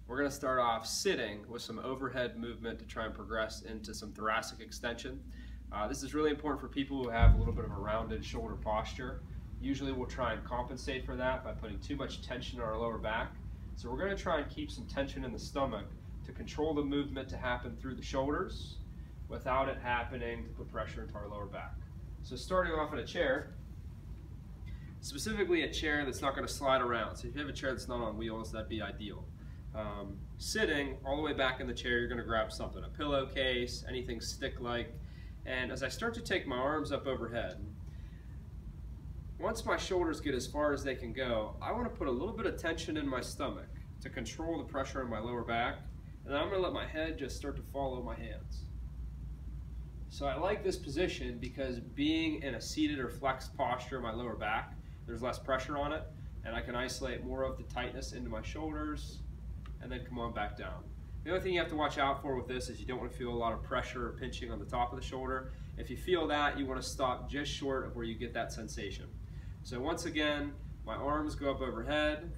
We're going to start off sitting with some overhead movement to try and progress into some thoracic extension. This is really important for people who have a little bit of a rounded shoulder posture. Usually we'll try and compensate for that by putting too much tension on our lower back. So we're going to try and keep some tension in the stomach to control the movement to happen through the shoulders without it happening to put pressure into our lower back. So starting off in a chair, specifically a chair that's not going to slide around. So if you have a chair that's not on wheels, that'd be ideal. Sitting all the way back in the chair, you're going to grab something, a pillowcase, anything stick-like. And as I start to take my arms up overhead, once my shoulders get as far as they can go, I want to put a little bit of tension in my stomach to control the pressure on my lower back, and then I'm going to let my head just start to follow my hands. So I like this position because being in a seated or flexed posture in my lower back, there's less pressure on it, and I can isolate more of the tightness into my shoulders and then come on back down. The only thing you have to watch out for with this is you don't want to feel a lot of pressure or pinching on the top of the shoulder. If you feel that, you want to stop just short of where you get that sensation. So once again, my arms go up overhead.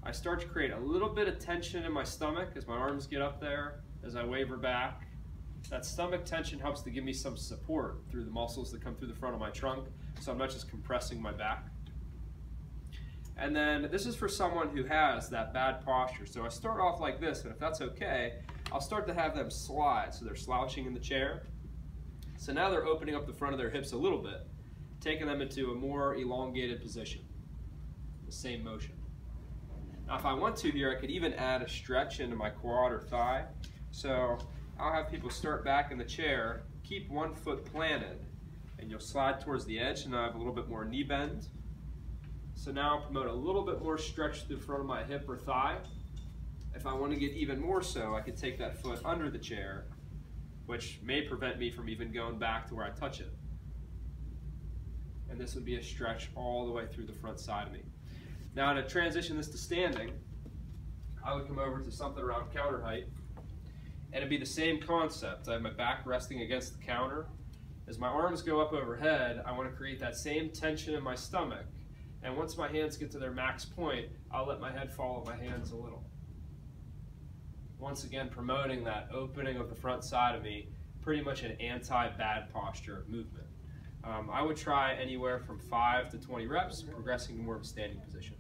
I start to create a little bit of tension in my stomach as my arms get up there, as I waver back. That stomach tension helps to give me some support through the muscles that come through the front of my trunk, so I'm not just compressing my back. And then this is for someone who has that bad posture. So I start off like this, and if that's okay, I'll start to have them slide. So they're slouching in the chair. So now they're opening up the front of their hips a little bit, taking them into a more elongated position. The same motion. Now if I want to here, I could even add a stretch into my quad or thigh. So I'll have people start back in the chair, keep one foot planted, and you'll slide towards the edge, and I have a little bit more knee bend. So now I'll promote a little bit more stretch through the front of my hip or thigh. If I want to get even more so, I could take that foot under the chair, which may prevent me from even going back to where I touch it. And this would be a stretch all the way through the front side of me. Now to transition this to standing, I would come over to something around counter height, and it'd be the same concept. I have my back resting against the counter. As my arms go up overhead, I want to create that same tension in my stomach. And once my hands get to their max point, I'll let my head follow my hands a little. Once again, promoting that opening of the front side of me, pretty much an anti-bad posture movement. I would try anywhere from 5 to 20 reps, progressing to more of a standing position.